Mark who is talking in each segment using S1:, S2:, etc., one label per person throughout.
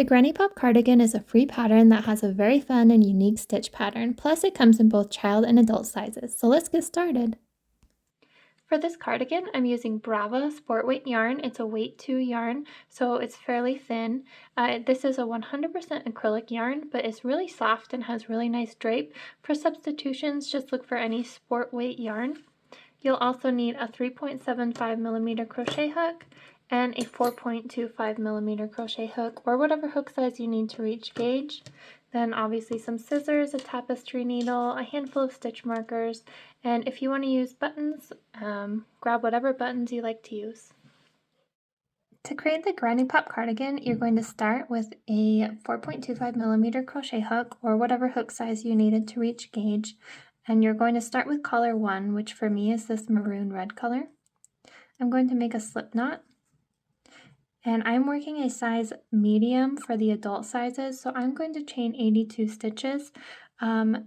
S1: The Granny Pop Cardigan is a free pattern that has a very fun and unique stitch pattern, plus it comes in both child and adult sizes. So let's get started. For this cardigan, I'm using Brava Sport Weight yarn. It's a weight 2 yarn, so it's fairly thin. This is a 100% acrylic yarn, but it's really soft and has really nice drape. For substitutions, just look for any sport weight yarn. You'll also need a 3.75mm crochet hook and a 4.25mm crochet hook, or whatever hook size you need to reach gauge. Then obviously some scissors, a tapestry needle, a handful of stitch markers, and if you want to use buttons, grab whatever buttons you like to use. To create the Granny Pop cardigan, you're going to start with a 4.25mm crochet hook, or whatever hook size you needed to reach gauge. And you're going to start with color 1, which for me is this maroon red color. I'm going to make a slip knot. And I'm working a size medium for the adult sizes, so I'm going to chain 82 stitches.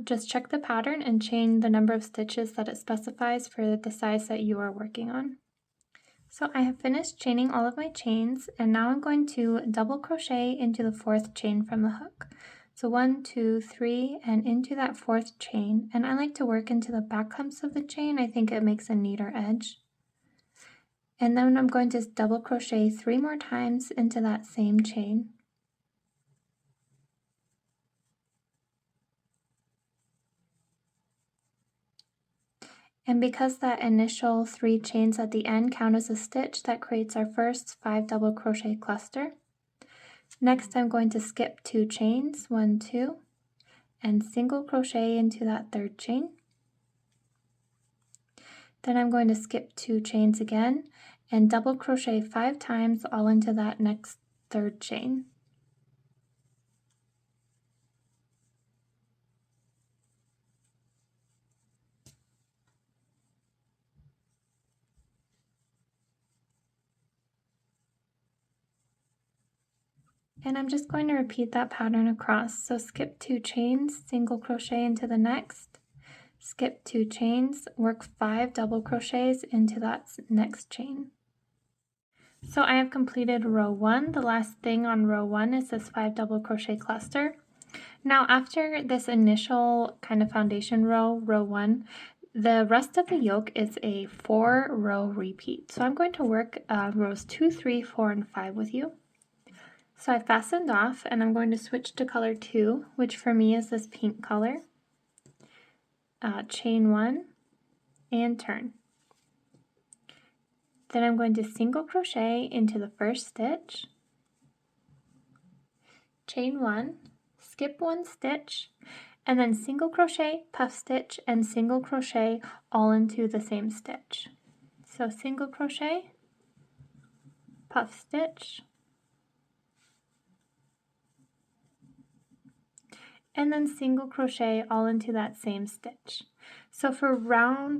S1: Just check the pattern and chain the number of stitches that it specifies for the size that you are working on. So I have finished chaining all of my chains, and now I'm going to double crochet into the 4th chain from the hook. So 1, 2, 3, and into that 4th chain, and I like to work into the back humps of the chain. I think it makes a neater edge. And then I'm going to double crochet 3 more times into that same chain. And because that initial 3 chains at the end count as a stitch, that creates our first 5 double crochet cluster. Next, I'm going to skip 2 chains, 1, 2, and single crochet into that 3rd chain. Then I'm going to skip 2 chains again and double crochet 5 times all into that next 3rd chain. And I'm just going to repeat that pattern across. So skip 2 chains, single crochet into the next, skip 2 chains, work 5 double crochets into that next chain. So I have completed row 1. The last thing on row 1 is this 5 double crochet cluster. Now after this initial kind of foundation row, row 1, the rest of the yoke is a 4-row repeat. So I'm going to work rows 2, 3, 4, and 5 with you. So I fastened off, and I'm going to switch to color 2, which for me is this pink color. Chain 1 and turn. Then I'm going to single crochet into the 1st stitch, chain 1, skip 1 stitch, and then single crochet, puff stitch, and single crochet all into the same stitch. So single crochet, puff stitch, and then single crochet all into that same stitch. So for row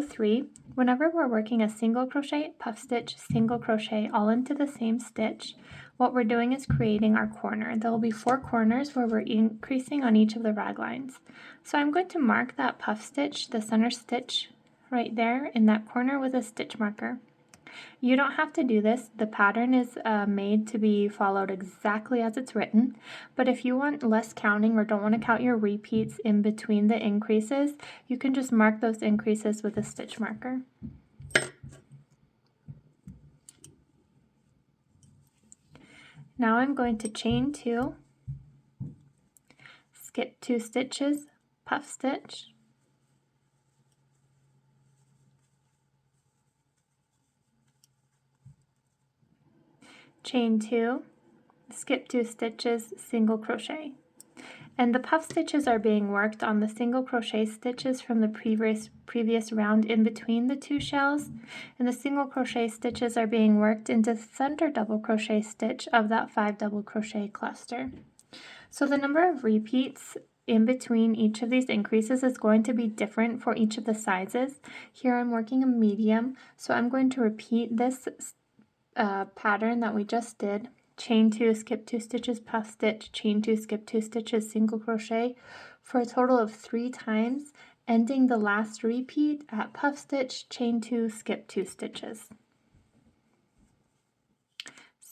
S1: 3, whenever we're working a single crochet, puff stitch, single crochet all into the same stitch, what we're doing is creating our corner. There will be 4 corners where we're increasing on each of the raglines. So I'm going to mark that puff stitch, the center stitch right there in that corner with a stitch marker. You don't have to do this. The pattern is made to be followed exactly as it's written, but if you want less counting or don't want to count your repeats in between the increases, you can just mark those increases with a stitch marker. Now I'm going to chain 2, skip 2 stitches, puff stitch, chain 2, skip 2 stitches, single crochet. And the puff stitches are being worked on the single crochet stitches from the previous round in between the 2 shells, and the single crochet stitches are being worked into the center double crochet stitch of that 5 double crochet cluster. So the number of repeats in between each of these increases is going to be different for each of the sizes. Here I'm working a medium, so I'm going to repeat this pattern that we just did. Chain 2, skip 2 stitches, puff stitch, chain 2, skip 2 stitches, single crochet for a total of 3 times, ending the last repeat at puff stitch, chain 2, skip 2 stitches.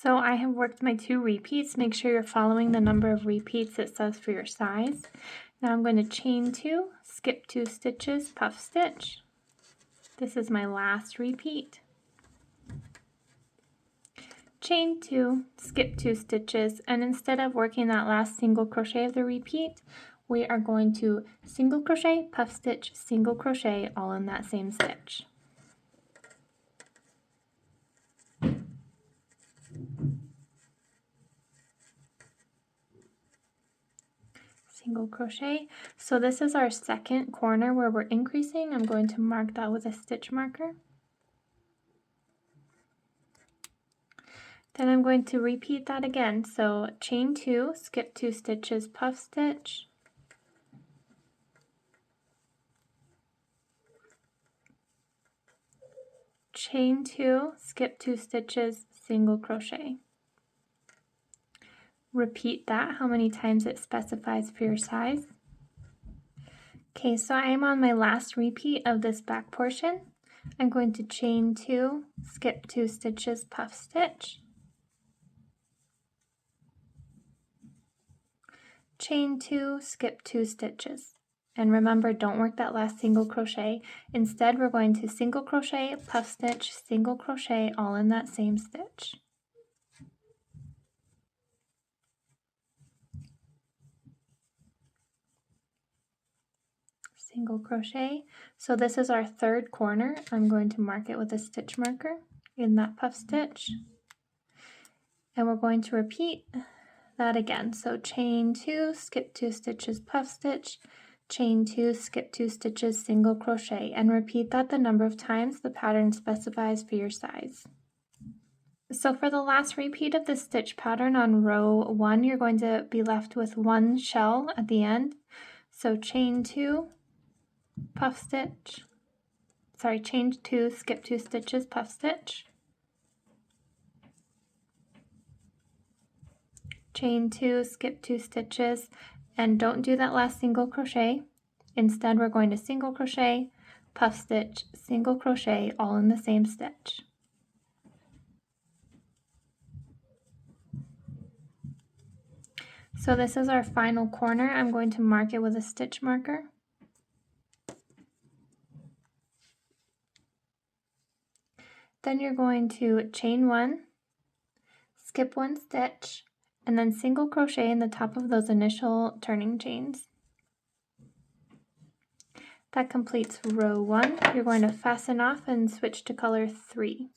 S1: So I have worked my 2 repeats. Make sure you're following the number of repeats it says for your size. Now I'm going to chain 2, skip 2 stitches, puff stitch. This is my last repeat. Chain 2, skip 2 stitches, and instead of working that last single crochet of the repeat, we are going to single crochet, puff stitch, single crochet, all in that same stitch. Single crochet. So this is our second corner where we're increasing. I'm going to mark that with a stitch marker. Then I'm going to repeat that again. So chain 2, skip 2 stitches, puff stitch. Chain 2, skip 2 stitches, single crochet. Repeat that how many times it specifies for your size. Okay, so I'm on my last repeat of this back portion. I'm going to chain 2, skip 2 stitches, puff stitch. Chain 2, skip 2 stitches. And remember, don't work that last single crochet. Instead, we're going to single crochet, puff stitch, single crochet, all in that same stitch. Single crochet. So this is our third corner. I'm going to mark it with a stitch marker in that puff stitch. And we're going to repeat that again. So chain 2, skip 2 stitches, puff stitch, chain 2, skip 2 stitches, single crochet, and repeat that the number of times the pattern specifies for your size. So for the last repeat of the stitch pattern on row 1, you're going to be left with 1 shell at the end. So chain 2, puff stitch, chain 2, skip 2 stitches, puff stitch, chain 2, skip 2 stitches, and don't do that last single crochet. Instead, we're going to single crochet, puff stitch, single crochet, all in the same stitch. So this is our final corner. I'm going to mark it with a stitch marker. Then you're going to chain 1, skip 1 stitch, and then single crochet in the top of those initial turning chains. That completes row 1. You're going to fasten off and switch to color 3.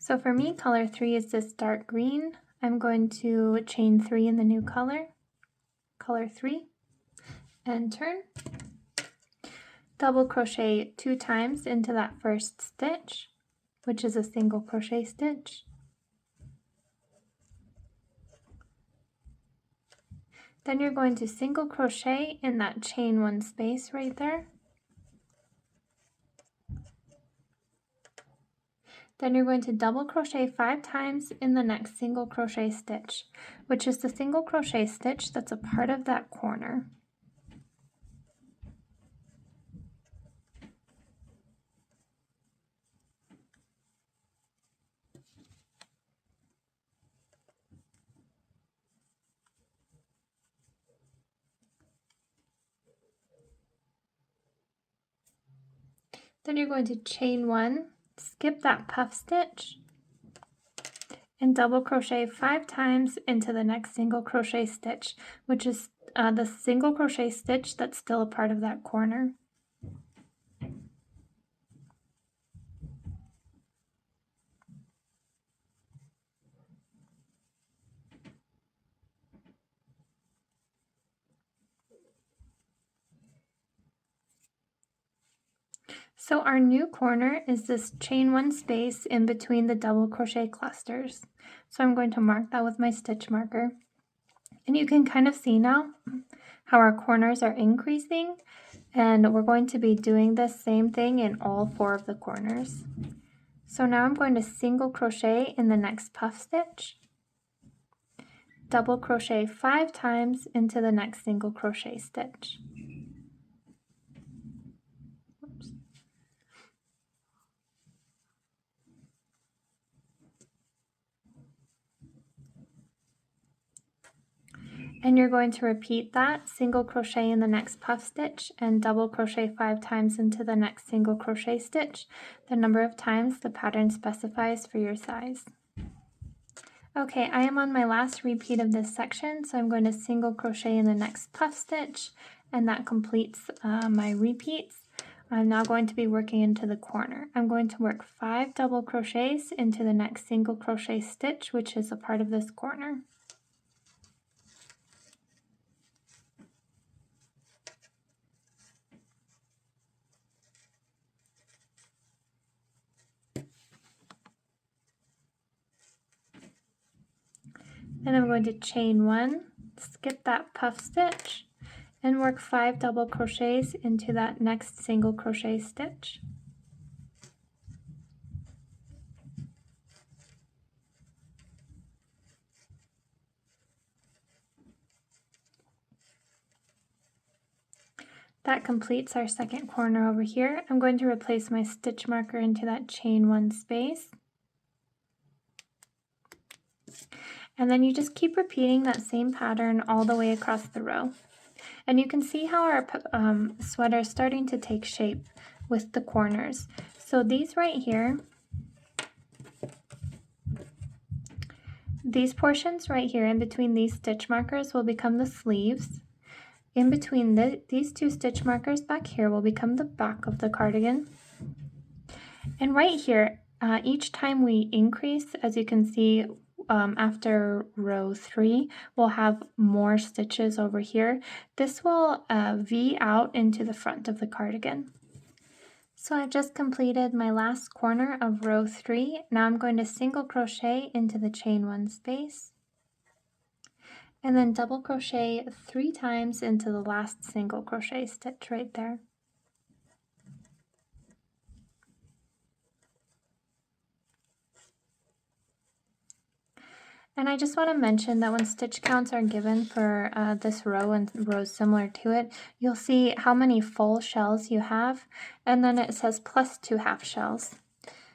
S1: So for me, color 3 is this dark green. I'm going to chain 3 in the new color, color 3, and turn. Double crochet 2 times into that first stitch, which is a single crochet stitch. Then you're going to single crochet in that chain 1 space right there. Then you're going to double crochet 5 times in the next single crochet stitch, which is the single crochet stitch that's a part of that corner. Then you're going to chain 1, skip that puff stitch, and double crochet 5 times into the next single crochet stitch, which is the single crochet stitch that's still a part of that corner. So our new corner is this chain 1 space in between the double crochet clusters. So I'm going to mark that with my stitch marker. And you can kind of see now how our corners are increasing, and we're going to be doing the same thing in all 4 of the corners. So now I'm going to single crochet in the next puff stitch, double crochet 5 times into the next single crochet stitch. And you're going to repeat that, single crochet in the next puff stitch and double crochet 5 times into the next single crochet stitch, the number of times the pattern specifies for your size. Okay, I am on my last repeat of this section, so I'm going to single crochet in the next puff stitch, and that completes my repeats. I'm now going to be working into the corner. I'm going to work 5 double crochets into the next single crochet stitch, which is a part of this corner. Then I'm going to chain 1, skip that puff stitch, and work 5 double crochets into that next single crochet stitch. That completes our second corner over here. I'm going to replace my stitch marker into that chain 1 space. And then you just keep repeating that same pattern all the way across the row. And you can see how our sweater is starting to take shape with the corners. So these right here, these portions right here in between these stitch markers will become the sleeves. In between these 2 stitch markers back here will become the back of the cardigan. And right here, each time we increase, as you can see, after row 3, we'll have more stitches over here. This will V out into the front of the cardigan. So I've just completed my last corner of row 3. Now I'm going to single crochet into the chain 1 space, and then double crochet 3 times into the last single crochet stitch right there. And I just want to mention that when stitch counts are given for this row and rows similar to it, you'll see how many full shells you have, and then it says plus 2 half shells.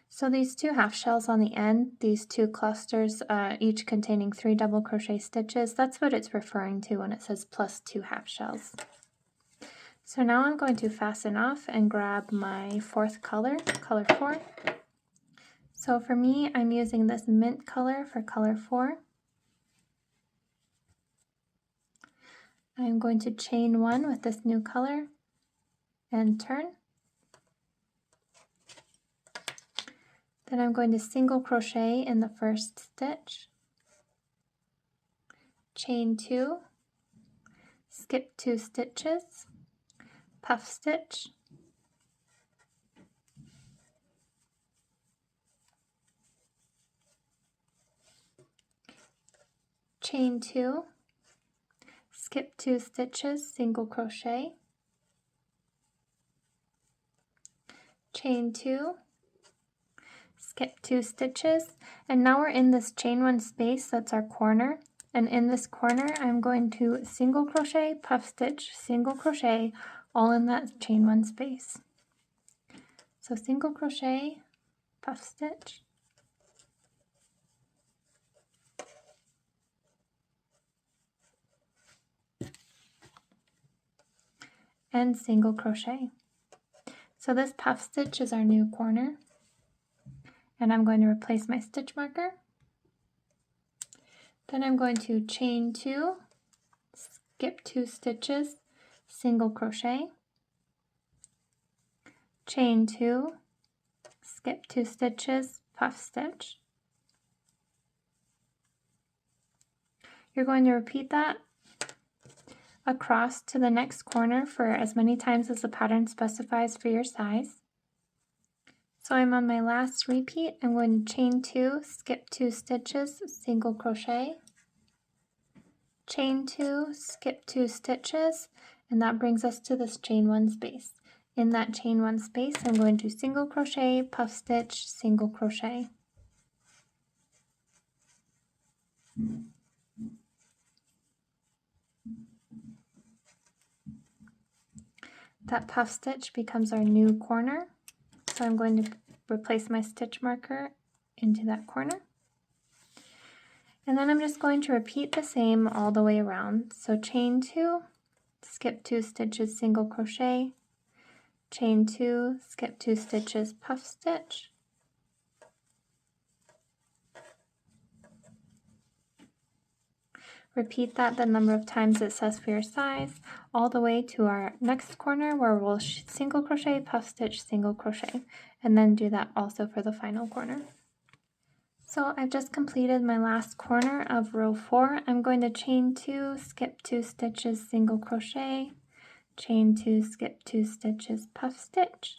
S1: So these 2 half shells on the end, these 2 clusters, each containing 3 double crochet stitches, that's what it's referring to when it says plus 2 half shells. So now I'm going to fasten off and grab my 4th color, color 4. So for me, I'm using this mint color for color 4. I'm going to chain 1 with this new color and turn. Then I'm going to single crochet in the first stitch, chain 2, skip 2 stitches, puff stitch, chain 2, skip 2 stitches, single crochet, chain 2, skip 2 stitches, and now we're in this chain 1 space, that's our corner, and in this corner I'm going to single crochet, puff stitch, single crochet, all in that chain 1 space. So single crochet, puff stitch, and single crochet. So this puff stitch is our new corner, and I'm going to replace my stitch marker. Then I'm going to chain 2, skip 2 stitches, single crochet, chain 2, skip 2 stitches, puff stitch. You're going to repeat that across to the next corner for as many times as the pattern specifies for your size. So I'm on my last repeat. I'm going to chain 2, skip 2 stitches, single crochet, chain 2, skip 2 stitches, and that brings us to this chain 1 space. In that chain 1 space, I'm going to single crochet, puff stitch, single crochet. That puff stitch becomes our new corner. So I'm going to replace my stitch marker into that corner. And then I'm just going to repeat the same all the way around. So chain 2, skip 2 stitches, single crochet, chain 2, skip 2 stitches, puff stitch, repeat that the number of times it says for your size, all the way to our next corner where we'll single crochet, puff stitch, single crochet, and then do that also for the final corner. So I've just completed my last corner of row 4. I'm going to chain 2, skip 2 stitches, single crochet, chain 2, skip 2 stitches, puff stitch,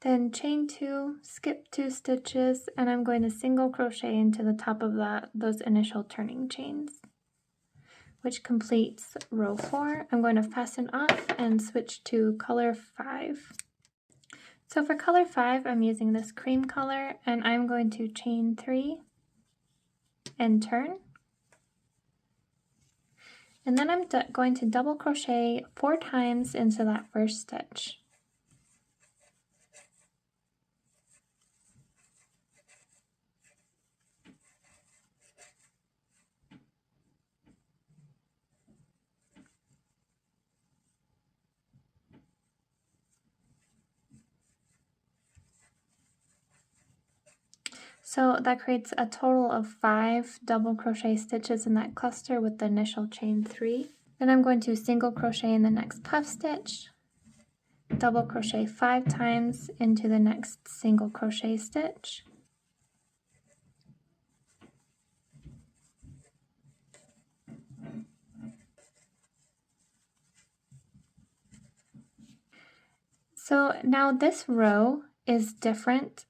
S1: then chain 2, skip 2 stitches, and I'm going to single crochet into the top of those initial turning chains, which completes row 4. I'm going to fasten off and switch to color 5. So for color 5, I'm using this cream color, and I'm going to chain 3 and turn. And then I'm going to double crochet 4 times into that first stitch. So that creates a total of 5 double crochet stitches in that cluster with the initial chain 3. Then I'm going to single crochet in the next puff stitch, double crochet 5 times into the next single crochet stitch, so now this row is different.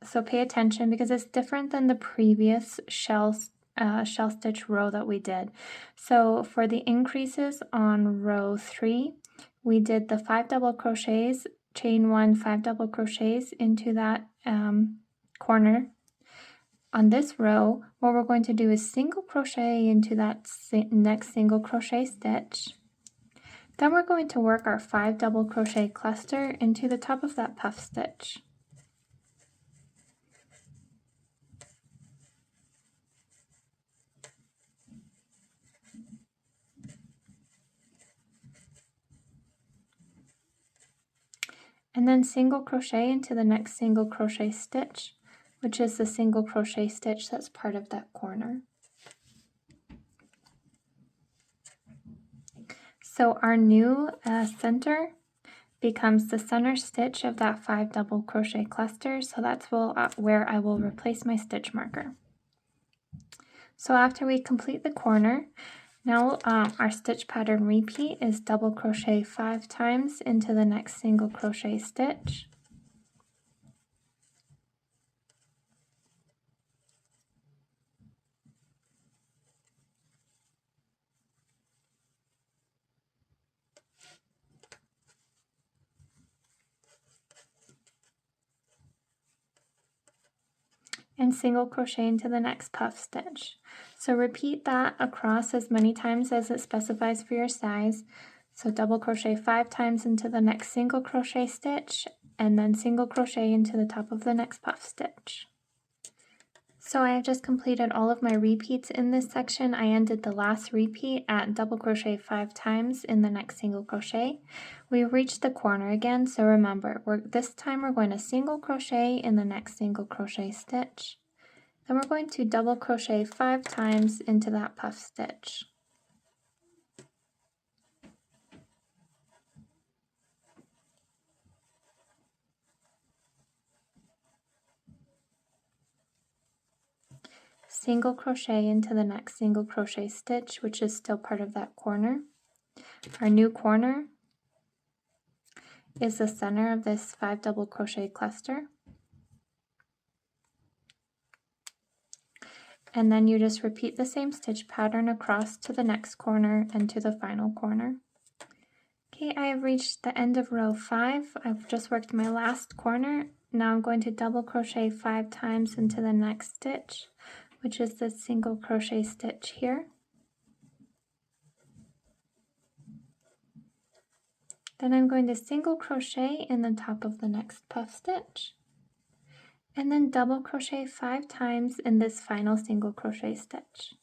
S1: So pay attention because it's different than the previous shell stitch row that we did. So for the increases on row 3, we did the 5 double crochets, chain 1, 5 double crochets into that corner. On this row, what we're going to do is single crochet into that next single crochet stitch. Then we're going to work our 5 double crochet cluster into the top of that puff stitch. And then single crochet into the next single crochet stitch, which is the single crochet stitch that's part of that corner. So our new center becomes the center stitch of that 5 double crochet cluster, so that's where I will replace my stitch marker. So after we complete the corner, now our stitch pattern repeat is double crochet 5 times into the next single crochet stitch, and single crochet into the next puff stitch. So repeat that across as many times as it specifies for your size. So double crochet 5 times into the next single crochet stitch, and then single crochet into the top of the next puff stitch. So I have just completed all of my repeats in this section. I ended the last repeat at double crochet 5 times in the next single crochet. We reached the corner again, so remember, this time we're going to single crochet in the next single crochet stitch. Then we're going to double crochet 5 times into that puff stitch. Single crochet into the next single crochet stitch, which is still part of that corner. Our new corner is the center of this 5 double crochet cluster. And then you just repeat the same stitch pattern across to the next corner and to the final corner. Okay, I have reached the end of row 5. I've just worked my last corner. Now I'm going to double crochet 5 times into the next stitch, which is the single crochet stitch here. Then I'm going to single crochet in the top of the next puff stitch, and then double crochet 5 times in this final single crochet stitch.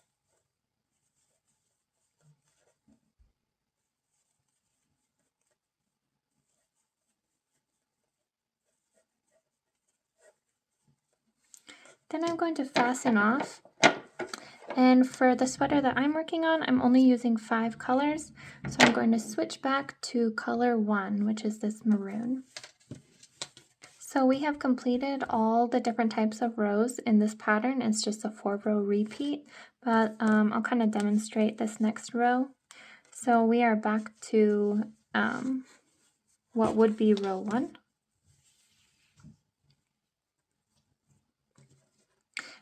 S1: Then I'm going to fasten off, and for the sweater that I'm working on, I'm only using 5 colors, so I'm going to switch back to color 1, which is this maroon. So we have completed all the different types of rows in this pattern. It's just a 4-row repeat, but I'll kind of demonstrate this next row. So we are back to what would be row 1.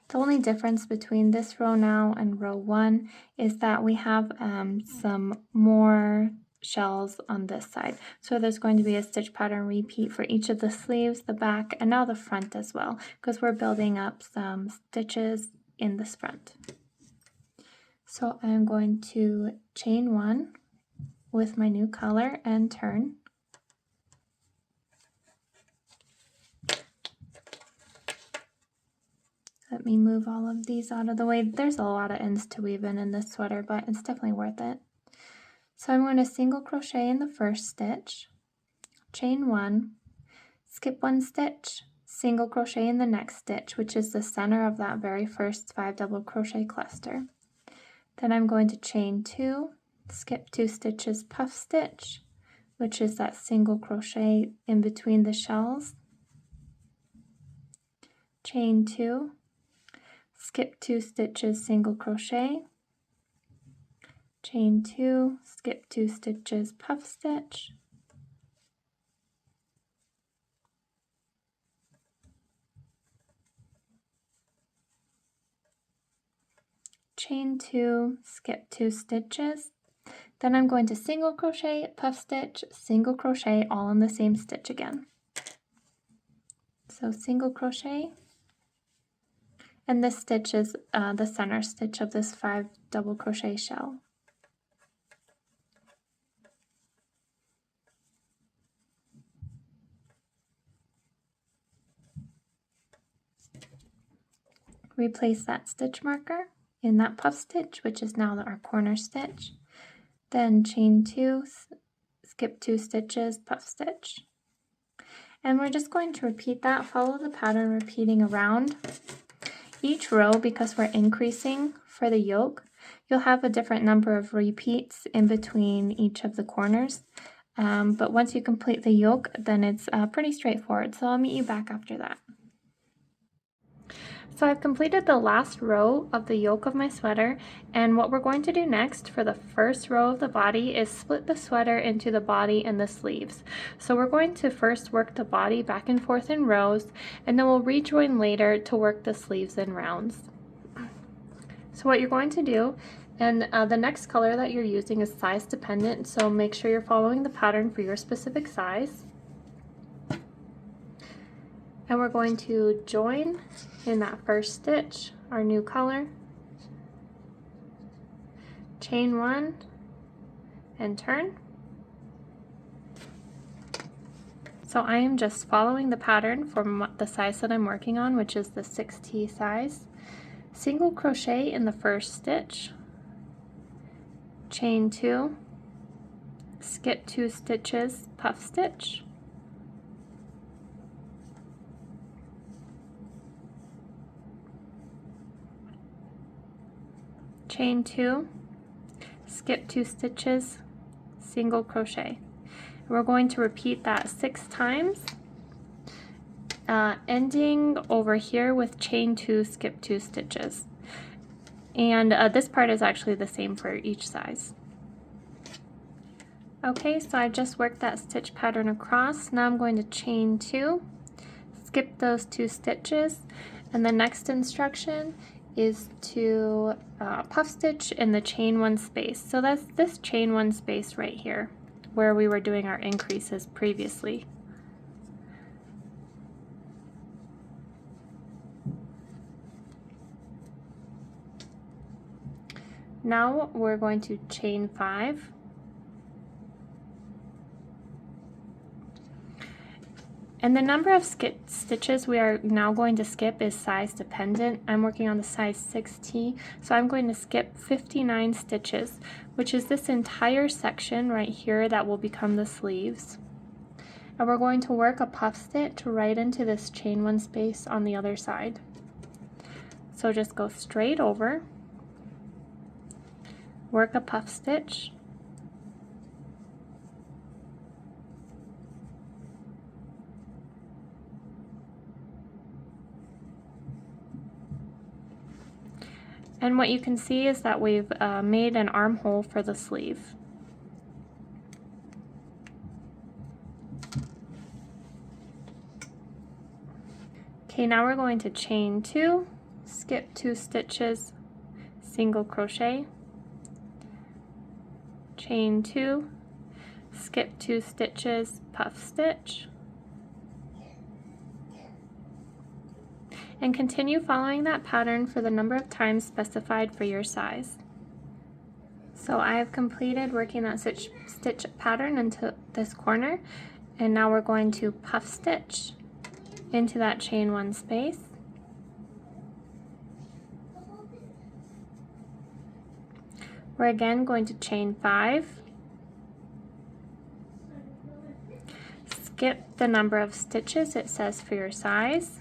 S1: The only difference between this row now and row 1 is that we have some more shells on this side. So there's going to be a stitch pattern repeat for each of the sleeves, the back, and now the front as well, because we're building up some stitches in this front. So I'm going to chain 1 with my new color and turn. Let me move all of these out of the way. There's a lot of ends to weave in this sweater, but it's definitely worth it. So I'm going to single crochet in the first stitch, chain 1, skip 1 stitch, single crochet in the next stitch, which is the center of that very first 5 double crochet cluster. Then I'm going to chain 2, skip 2 stitches, puff stitch, which is that single crochet in between the shells, chain 2, skip 2 stitches, single crochet, chain 2, skip 2 stitches, puff stitch, chain 2, skip 2 stitches. Then I'm going to single crochet, puff stitch, single crochet, all in the same stitch again. So single crochet, and this stitch is the center stitch of this 5 double crochet shell. Replace that stitch marker in that puff stitch, which is now our corner stitch. Then chain 2, skip 2 stitches, puff stitch. And we're just going to repeat that, follow the pattern repeating around each row. Because we're increasing for the yoke, you'll have a different number of repeats in between each of the corners. But once you complete the yoke, then it's pretty straightforward. So I'll meet you back after that. So I've completed the last row of the yoke of my sweater, and what we're going to do next for the first row of the body is split the sweater into the body and the sleeves. So we're going to first work the body back and forth in rows, and then we'll rejoin later to work the sleeves in rounds. So what you're going to do, and the next color that you're using is size dependent, so make sure you're following the pattern for your specific size. And we're going to join in that first stitch our new color, chain 1 and turn. So I am just following the pattern from the size that I'm working on, which is the 6T size. Single crochet in the first stitch, chain 2, skip 2 stitches, puff stitch, chain 2, skip 2 stitches, single crochet. We're going to repeat that 6 times, ending over here with chain 2, skip 2 stitches. And this part is actually the same for each size. Okay, so I just worked that stitch pattern across. Now I'm going to chain 2, skip those 2 stitches, and the next instruction is to puff stitch in the chain 1 space. So that's this chain 1 space right here where we were doing our increases previously. Now we're going to chain 5, And the number of stitches we are now going to skip is size dependent. I'm working on the size 6T, so I'm going to skip 59 stitches, which is this entire section right here that will become the sleeves. And we're going to work a puff stitch right into this chain one space on the other side. So just go straight over, work a puff stitch, and what you can see is that we've made an armhole for the sleeve. Okay, now we're going to chain 2, skip 2 stitches, single crochet, chain 2, skip 2 stitches, puff stitch, and continue following that pattern for the number of times specified for your size. So I have completed working that stitch pattern into this corner, and now we're going to puff stitch into that chain 1 space. We're again going to chain 5, skip the number of stitches it says for your size,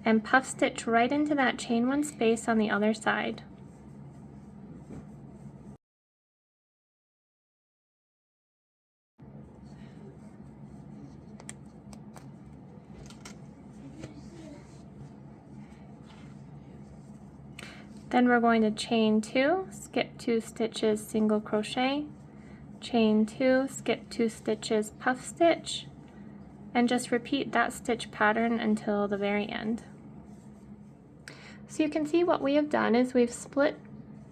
S1: and puff stitch right into that chain 1 space on the other side. Then we're going to chain 2, skip 2 stitches, single crochet, chain 2, skip 2 stitches, puff stitch, and just repeat that stitch pattern until the very end. So you can see what we have done is we've split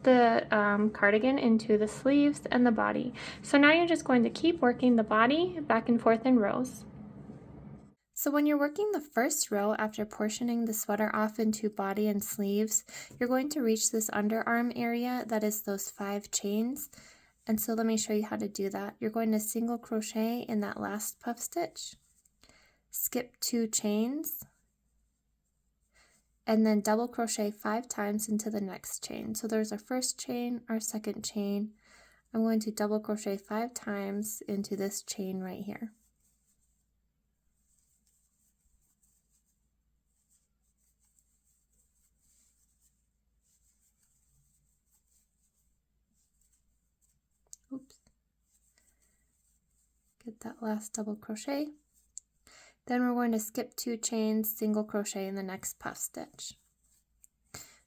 S1: the cardigan into the sleeves and the body. So now you're just going to keep working the body back and forth in rows. So when you're working the first row after portioning the sweater off into body and sleeves, you're going to reach this underarm area that is those 5 chains. And so let me show you how to do that. You're going to single crochet in that last puff stitch, skip 2 chains, and then double crochet 5 times into the next chain. So there's our first chain, our second chain. I'm going to double crochet 5 times into this chain right here. Oops. Get that last double crochet. Then we're going to skip 2 chains, single crochet in the next puff stitch.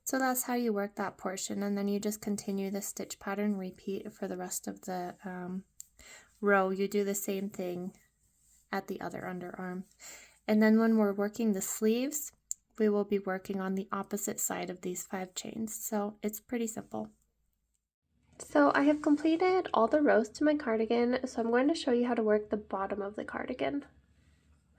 S1: So that's how you work that portion, and then you just continue the stitch pattern, repeat for the rest of the row. You do the same thing at the other underarm. And then when we're working the sleeves, we will be working on the opposite side of these 5 chains. So it's pretty simple. So I have completed all the rows to my cardigan, so I'm going to show you how to work the bottom of the cardigan.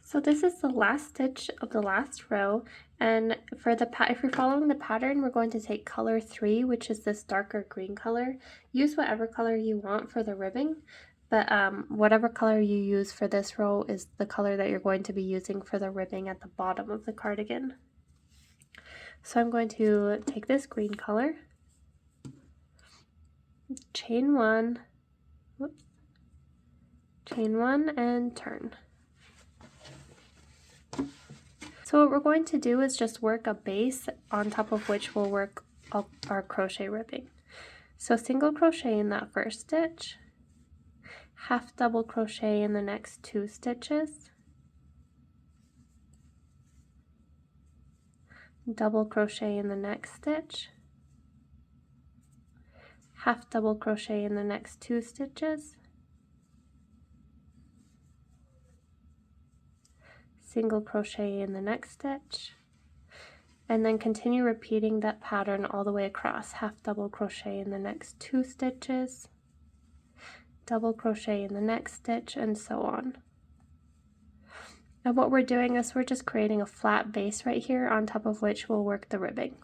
S1: So this is the last stitch of the last row, and for the if you're following the pattern, we're going to take color 3, which is this darker green color. Use whatever color you want for the ribbing, but whatever color you use for this row is the color that you're going to be using for the ribbing at the bottom of the cardigan. So I'm going to take this green color, chain 1, whoops, chain 1 and turn. So what we're going to do is just work a base on top of which we'll work our crochet ribbing. So single crochet in that first stitch, half double crochet in the next 2 stitches, double crochet in the next stitch, half double crochet in the next 2 stitches, single crochet in the next stitch, and then continue repeating that pattern all the way across. Half double crochet in the next 2 stitches, double crochet in the next stitch, and so on. And what we're doing is we're just creating a flat base right here on top of which we'll work the ribbing.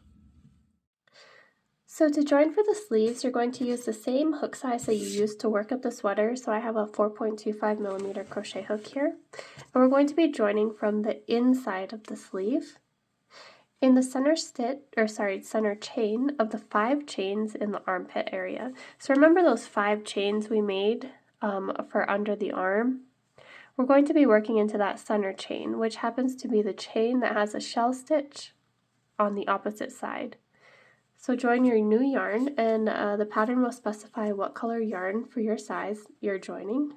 S1: So to join for the sleeves, you're going to use the same hook size that you used to work up the sweater. So I have a 4.25 millimeter crochet hook here. And we're going to be joining from the inside of the sleeve. In the center center chain of the 5 chains in the armpit area. So remember those 5 chains we made for under the arm? We're going to be working into that center chain, which happens to be the chain that has a shell stitch on the opposite side. So join your new yarn, and the pattern will specify what color yarn for your size you're joining.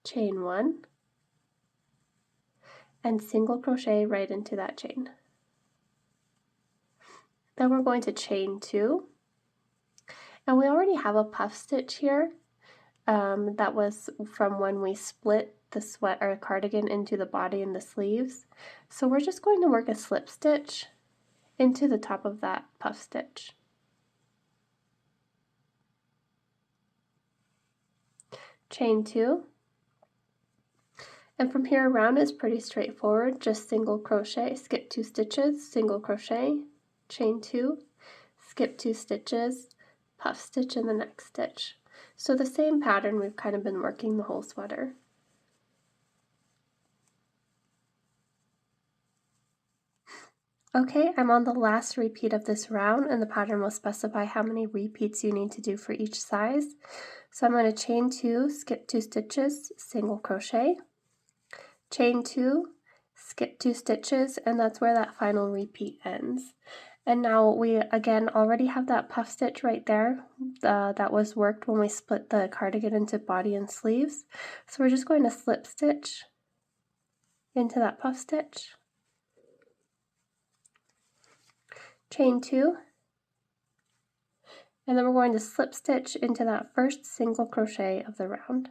S1: Chain 1, and single crochet right into that chain. Then we're going to chain 2, and we already have a puff stitch here. That was from when we split the sweater cardigan into the body and the sleeves. So we're just going to work a slip stitch into the top of that puff stitch. Chain 2, and from here around is pretty straightforward, just single crochet, skip 2 stitches, single crochet, chain 2, skip 2 stitches, puff stitch in the next stitch. So the same pattern we've kind of been working the whole sweater. Okay, I'm on the last repeat of this round, and the pattern will specify how many repeats you need to do for each size. So I'm going to chain 2, skip 2 stitches, single crochet, chain 2, skip 2 stitches, and that's where that final repeat ends. And now we again already have that puff stitch right there that was worked when we split the cardigan into body and sleeves. So we're just going to slip stitch into that puff stitch, chain 2, and then we're going to slip stitch into that first single crochet of the round.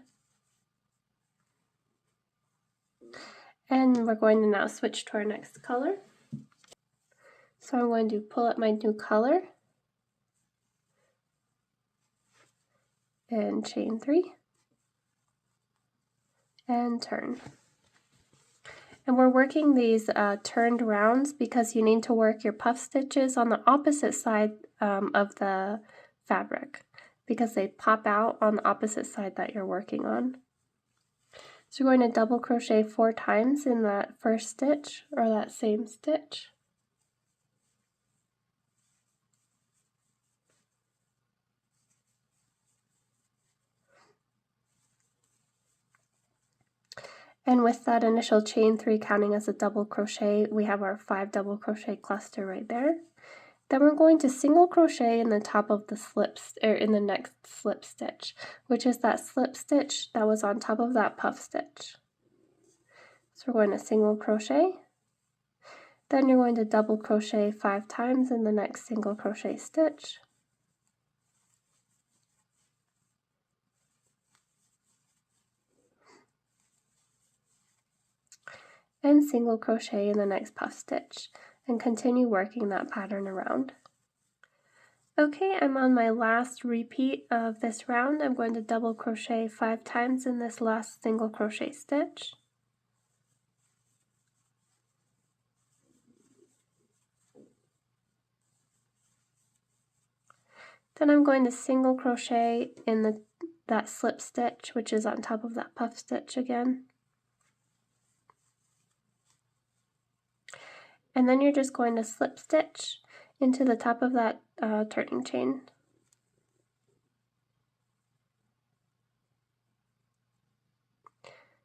S1: And we're going to now switch to our next color. So I'm going to pull up my new color and chain 3 and turn. And we're working these turned rounds because you need to work your puff stitches on the opposite side of the fabric because they pop out on the opposite side that you're working on. So you're going to double crochet 4 times in that first stitch or that same stitch. And with that initial chain 3 counting as a double crochet, we have our 5 double crochet cluster right there. Then we're going to single crochet in the top of the in the next slip stitch, which is that slip stitch that was on top of that puff stitch. So we're going to single crochet. Then you're going to double crochet 5 times in the next single crochet stitch. And single crochet in the next puff stitch, and continue working that pattern around. Okay, I'm on my last repeat of this round. I'm going to double crochet 5 times in this last single crochet stitch. Then I'm going to single crochet in that slip stitch, which is on top of that puff stitch again. And then you're just going to slip stitch into the top of that turning chain.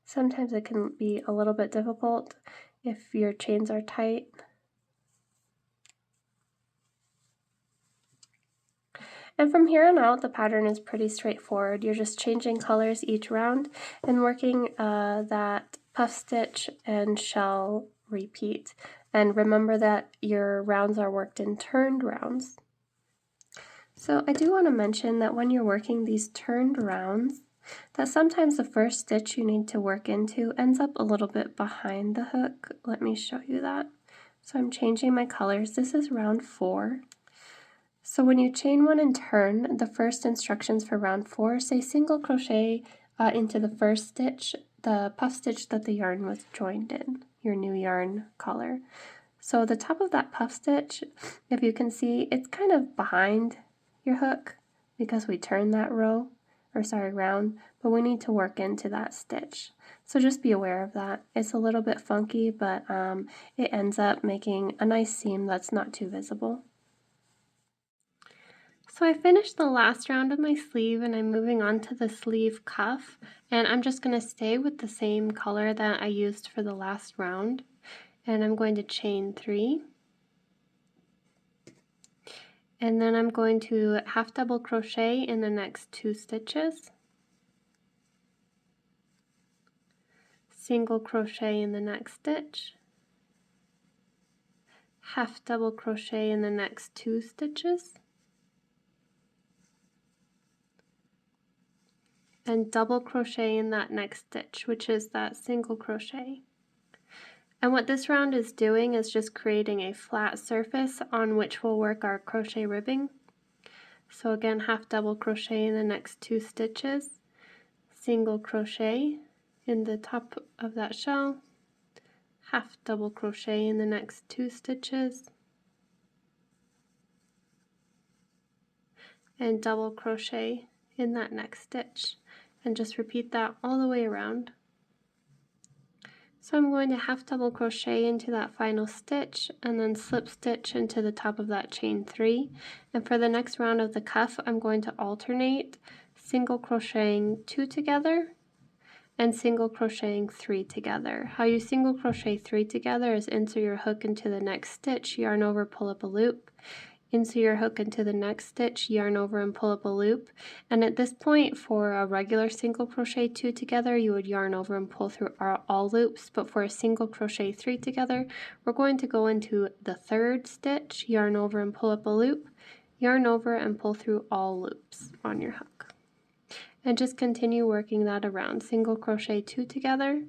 S1: Sometimes it can be a little bit difficult if your chains are tight. And from here on out, the pattern is pretty straightforward. You're just changing colors each round and working that puff stitch and shell repeat. And remember that your rounds are worked in turned rounds. So I do want to mention that when you're working these turned rounds, that sometimes the first stitch you need to work into ends up a little bit behind the hook. Let me show you that. So I'm changing my colors. This is round 4. So when you chain 1 and turn, the first instructions for round 4 say single crochet into the first stitch, the puff stitch that the yarn was joined in, your new yarn color.
S2: So the top of that puff stitch, if you can see, it's kind of behind your hook because we turned that round, but we need to work into that stitch. So just be aware of that. It's a little bit funky, but it ends up making a nice seam that's not too visible. So I finished the last round of my sleeve and I'm moving on to the sleeve cuff, and I'm just going to stay with the same color that I used for the last round, and I'm going to chain 3. And then I'm going to half double crochet in the next 2 stitches, single crochet in the next stitch, half double crochet in the next 2 stitches, and double crochet in that next stitch, which is that single crochet. And what this round is doing is just creating a flat surface on which we'll work our crochet ribbing. So again, half double crochet in the next 2 stitches, single crochet in the top of that shell, half double crochet in the next 2 stitches, and double crochet in that next stitch, and just repeat that all the way around. So I'm going to half double crochet into that final stitch and then slip stitch into the top of that chain 3, and for the next round of the cuff I'm going to alternate single crocheting 2 together and single crocheting 3 together. How you single crochet 3 together is insert your hook into the next stitch, yarn over, pull up a loop, insert your hook into the next stitch, yarn over and pull up a loop, and at this point for a regular single crochet 2 together you would yarn over and pull through all loops, but for a single crochet 3 together we're going to go into the 3rd stitch, yarn over and pull up a loop, yarn over and pull through all loops on your hook. And just continue working that around. Single crochet 2 together,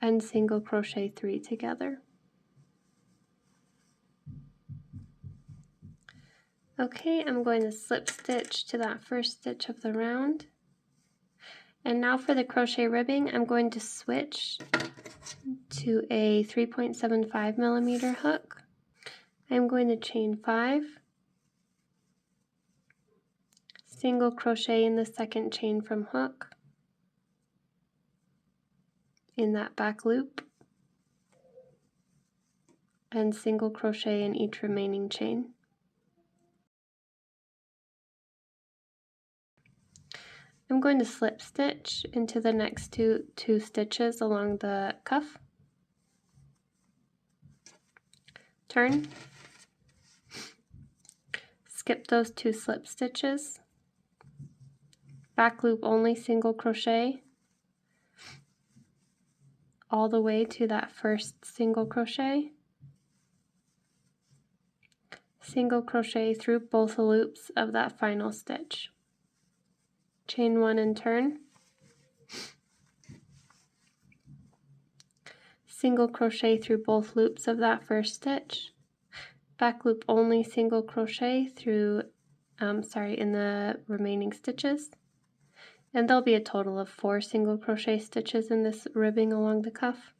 S2: and single crochet 3 together. Okay, I'm going to slip stitch to that first stitch of the round. And now for the crochet ribbing, I'm going to switch to a 3.75 millimeter hook. I'm going to chain 5, single crochet in the second chain from hook, in that back loop, and single crochet in each remaining chain. I'm going to slip stitch into the next two stitches along the cuff, turn, skip those 2 slip stitches, back loop only, single crochet all the way to that first single crochet, single crochet through both loops of that final stitch, chain 1 and turn, single crochet through both loops of that first stitch, back loop only, single crochet through in the remaining stitches, and there'll be a total of 4 single crochet stitches in this ribbing along the cuff.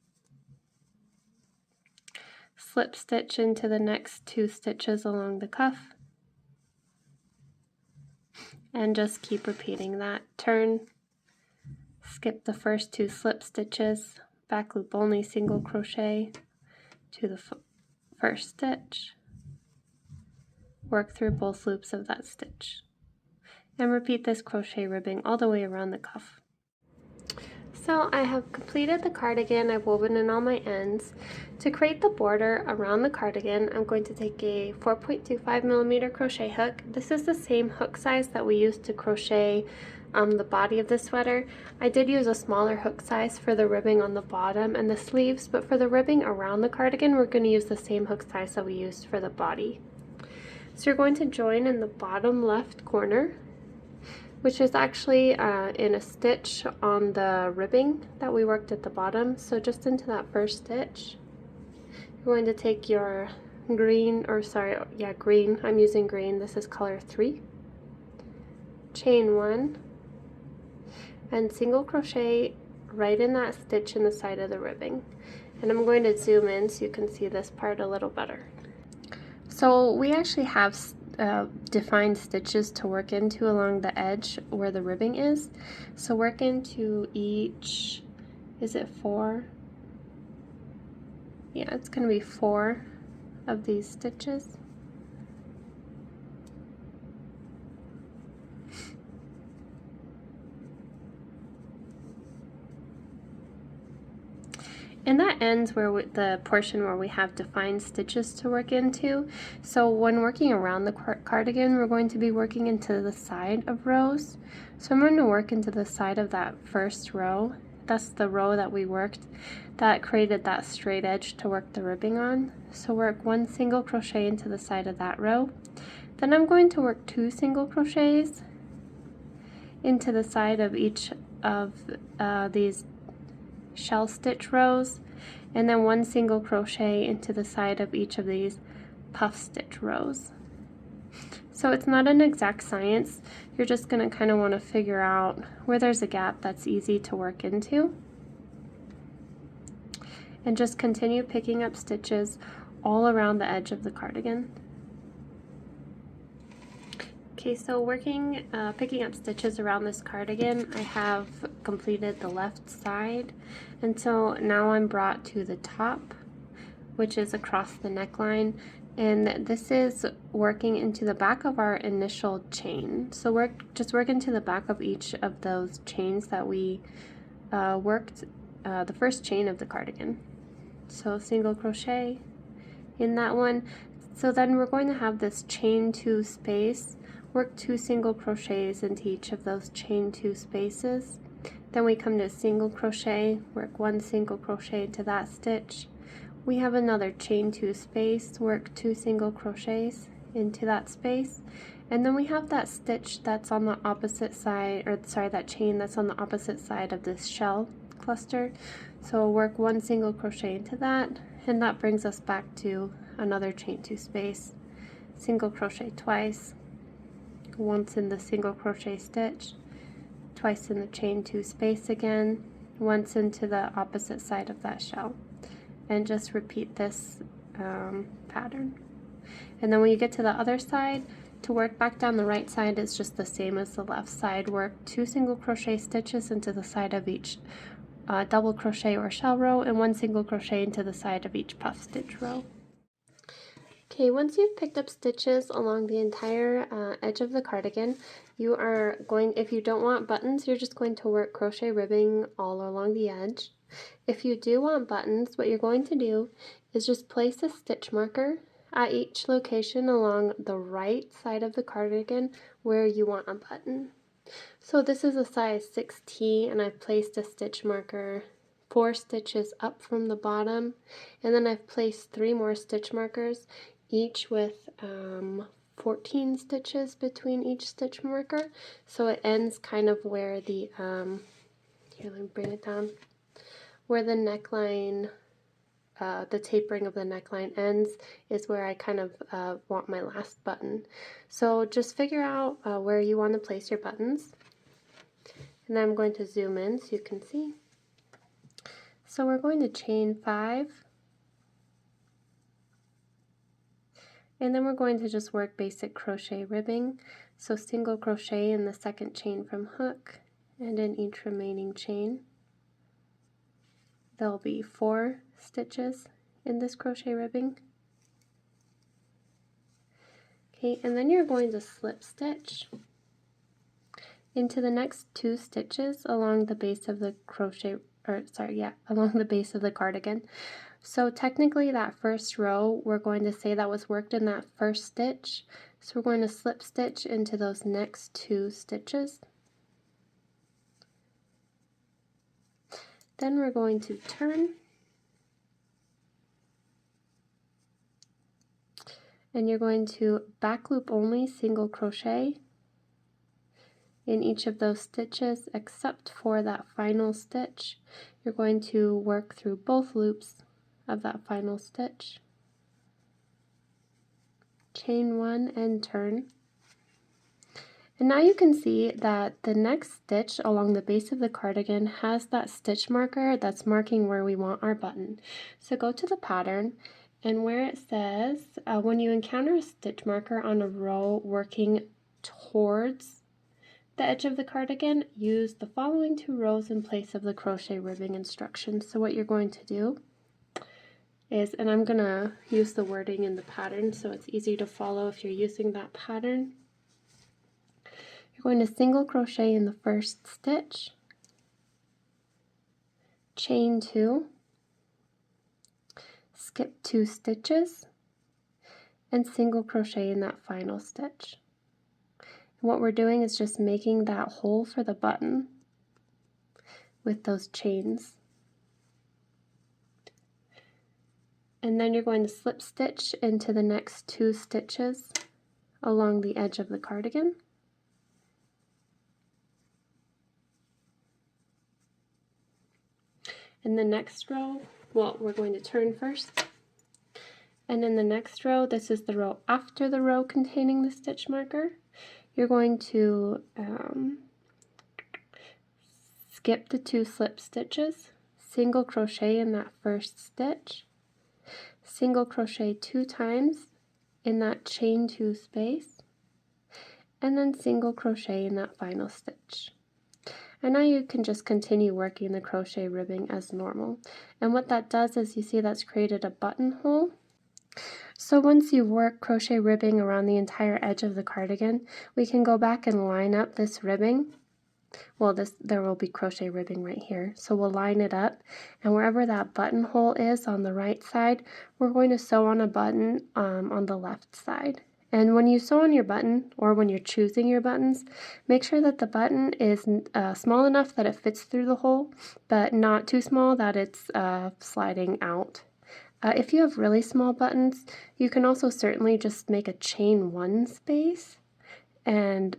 S2: Slip stitch into the next 2 stitches along the cuff, and just keep repeating that. Turn, skip the first 2 slip stitches, back loop only, single crochet to the first stitch, work through both loops of that stitch, and repeat this crochet ribbing all the way around the cuff. So I have completed the cardigan. I've woven in all my ends. To create the border around the cardigan, I'm going to take a 4.25 millimeter crochet hook. This is the same hook size that we used to crochet the body of the sweater. I did use a smaller hook size for the ribbing on the bottom and the sleeves, but for the ribbing around the cardigan, we're going to use the same hook size that we used for the body. So you're going to join in the bottom left corner, which is actually in a stitch on the ribbing that we worked at the bottom. So just into that first stitch, you're going to take your green, I'm using green, this is color 3, chain 1, and single crochet right in that stitch in the side of the ribbing. And I'm going to zoom in so you can see this part a little better. So we actually have defined stitches to work into along the edge where the ribbing is. So work into each, is it 4? Yeah, it's going to be 4 of these stitches. And that ends where the portion where we have defined stitches to work into. So when working around the cardigan, we're going to be working into the side of rows. So I'm going to work into the side of that first row. That's the row that we worked that created that straight edge to work the ribbing on. So work 1 single crochet into the side of that row. Then I'm going to work 2 single crochets into the side of each of these shell stitch rows, and then 1 single crochet into the side of each of these puff stitch rows. So it's not an exact science. You're just going to kind of want to figure out where there's a gap that's easy to work into, and just continue picking up stitches all around the edge of the cardigan. Okay, so picking up stitches around this cardigan, I have completed the left side, and so now I'm brought to the top, which is across the neckline, and this is working into the back of our initial chain. So just work into the back of each of those chains that we worked, the first chain of the cardigan. So single crochet in that one. So then we're going to have this chain 2 space. Work 2 single crochets into each of those chain 2 spaces. Then we come to single crochet, work 1 single crochet into that stitch. We have another chain 2 space, work 2 single crochets into that space. And then we have that stitch that's on the opposite side, or sorry, that chain that's on the opposite side of this shell cluster. So work 1 single crochet into that, and that brings us back to another chain 2 space. Single crochet twice, once in the single crochet stitch, twice in the chain 2 space again, once into the opposite side of that shell, and just repeat this pattern. And then when you get to the other side, to work back down the right side is just the same as the left side. Work 2 single crochet stitches into the side of each double crochet or shell row, and 1 single crochet into the side of each puff stitch row. Okay, once you've picked up stitches along the entire edge of the cardigan, you are going, if you don't want buttons, you're just going to work crochet ribbing all along the edge. If you do want buttons, what you're going to do is just place a stitch marker at each location along the right side of the cardigan where you want a button. So this is a size 6T, and I've placed a stitch marker 4 stitches up from the bottom, and then I've placed 3 more stitch markers, each with 14 stitches between each stitch marker. So it ends kind of where the, here, let me bring it down, where the neckline, the tapering of the neckline ends is where I kind of want my last button. So just figure out where you want to place your buttons. And then I'm going to zoom in so you can see. So we're going to chain 5. And then we're going to just work basic crochet ribbing. So single crochet in the second chain from hook, and in each remaining chain. There'll be 4 stitches in this crochet ribbing. Okay, and then you're going to slip stitch into the next 2 stitches along the base of the crochet, or sorry, yeah, along the base of the cardigan. So technically that first row, we're going to say that was worked in that first stitch. So we're going to slip stitch into those next 2 stitches. Then we're going to turn, and you're going to back loop only single crochet in each of those stitches except for that final stitch. You're going to work through both loops of that final stitch. Chain 1 and turn. And now you can see that the next stitch along the base of the cardigan has that stitch marker that's marking where we want our button. So go to the pattern, and where it says, when you encounter a stitch marker on a row working towards the edge of the cardigan, use the following 2 rows in place of the crochet ribbing instructions. So what you're going to do is, and I'm going to use the wording in the pattern so it's easy to follow if you're using that pattern. You're going to single crochet in the first stitch, chain 2, skip 2 stitches, and single crochet in that final stitch. And what we're doing is just making that hole for the button with those chains. And then you're going to slip stitch into the next 2 stitches along the edge of the cardigan. In the next row, well, we're going to turn first. And in the next row, this is the row after the row containing the stitch marker. You're going to skip the 2 slip stitches, single crochet in that first stitch, single crochet 2 times in that chain 2 space, and then single crochet in that final stitch. And now you can just continue working the crochet ribbing as normal. And what that does is, you see that's created a buttonhole. So once you work crochet ribbing around the entire edge of the cardigan, we can go back and line up this ribbing. Well, there will be crochet ribbing right here. So we'll line it up, and wherever that buttonhole is on the right side, we're going to sew on a button on the left side. And when you sew on your button, or when you're choosing your buttons, make sure that the button is small enough that it fits through the hole, but not too small that it's sliding out. If you have really small buttons, you can also certainly just make a chain 1 space and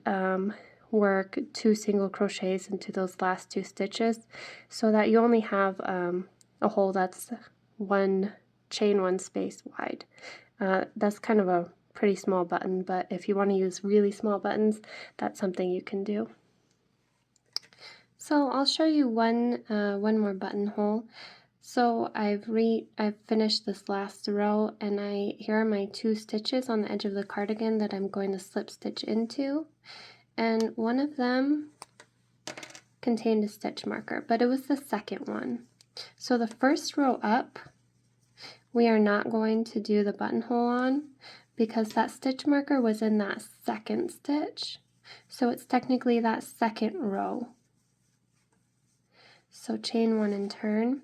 S2: work 2 single crochets into those last 2 stitches, so that you only have a hole that's chain 1 space wide. That's kind of a pretty small button, but if you want to use really small buttons, that's something you can do. So I'll show you one more buttonhole. So I've finished this last row, and here are my 2 stitches on the edge of the cardigan that I'm going to slip stitch into, and one of them contained a stitch marker, but it was the second one. So the first row up, we are not going to do the buttonhole on, because that stitch marker was in that second stitch, so it's technically that second row. So chain 1 and turn.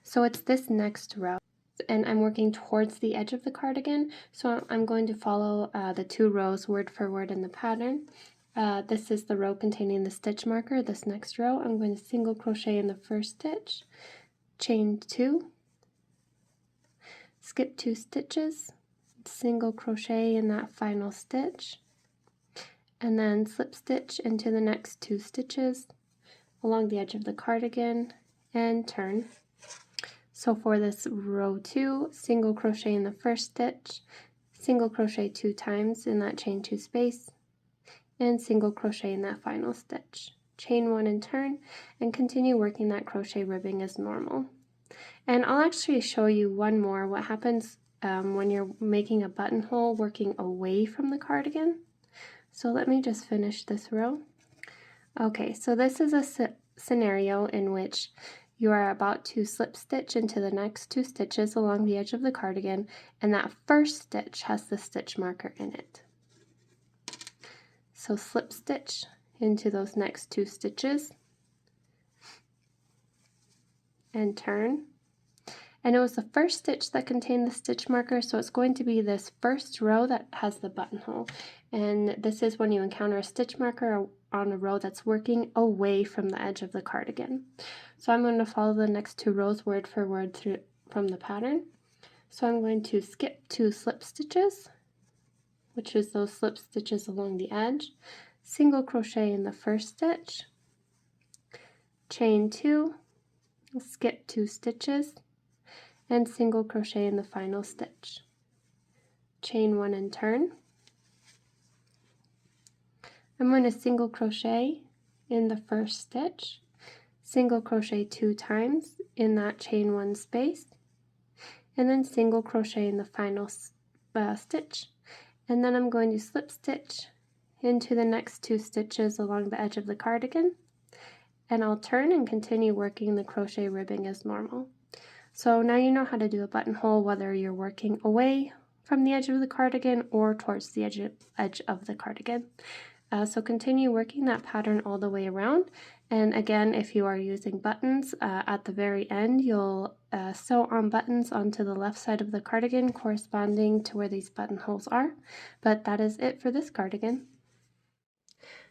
S2: So it's this next row, and I'm working towards the edge of the cardigan, so I'm going to follow the 2 rows word for word in the pattern. This is the row containing the stitch marker. This next row, I'm going to single crochet in the first stitch, chain 2, skip 2 stitches, single crochet in that final stitch, and then slip stitch into the next 2 stitches along the edge of the cardigan and turn. So for this row 2, single crochet in the first stitch, single crochet 2 times in that chain 2 space, and single crochet in that final stitch. Chain 1 and turn, and continue working that crochet ribbing as normal. And I'll actually show you one more, what happens when you're making a buttonhole working away from the cardigan. So let me just finish this row. Okay, so this is a scenario in which you are about to slip stitch into the next 2 stitches along the edge of the cardigan, and that first stitch has the stitch marker in it. So slip stitch into those next 2 stitches and turn. And it was the first stitch that contained the stitch marker, so it's going to be this first row that has the buttonhole. And this is when you encounter a stitch marker on a row that's working away from the edge of the cardigan. So I'm going to follow the next 2 rows word for word from the pattern. So I'm going to skip 2 slip stitches, which is those slip stitches along the edge, single crochet in the first stitch, chain 2, skip 2 stitches, and single crochet in the final stitch. Chain 1 and turn. I'm going to single crochet in the first stitch, single crochet 2 times in that chain 1 space, and then single crochet in the final stitch, and then I'm going to slip stitch into the next 2 stitches along the edge of the cardigan, and I'll turn and continue working the crochet ribbing as normal. So now you know how to do a buttonhole whether you're working away from the edge of the cardigan or towards the edge of the cardigan. So continue working that pattern all the way around, and again, if you are using buttons, at the very end you'll sew on buttons onto the left side of the cardigan corresponding to where these buttonholes are. But that is it for this cardigan.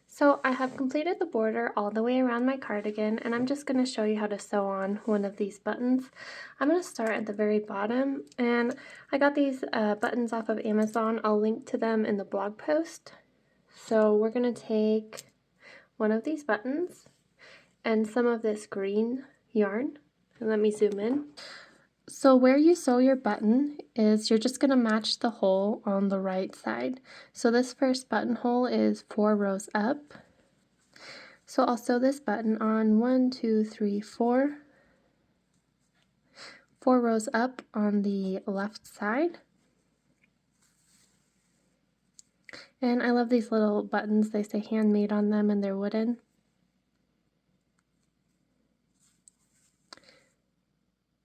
S2: So I have completed the border all the way around my cardigan, and I'm just going to show you how to sew on one of these buttons. I'm going to start at the very bottom, and I got these buttons off of Amazon. I'll link to them in the blog post. So we're going to take one of these buttons and some of this green yarn, and let me zoom in. So where you sew your button is you're just going to match the hole on the right side. So this first buttonhole is 4 rows up. So I'll sew this button on 1, 2, 3, 4 rows up on the left side. And I love these little buttons. They say handmade on them and they're wooden.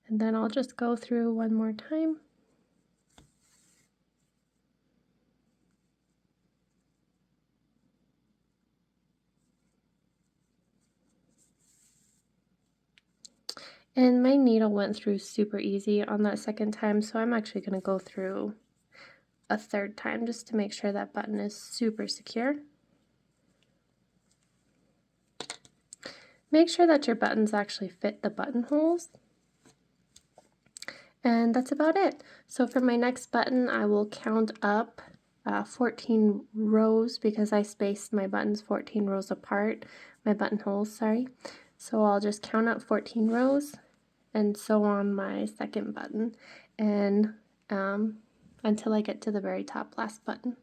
S2: And then I'll just go through one more time. And my needle went through super easy on that second time, so I'm actually going to go through a third time just to make sure that button is super secure. Make sure that your buttons actually fit the buttonholes. And that's about it. So for my next button, I will count up 14 rows because I spaced my buttons 14 rows apart, my buttonholes, sorry. So I'll just count up 14 rows and sew on my second button, and until I get to the very top last button.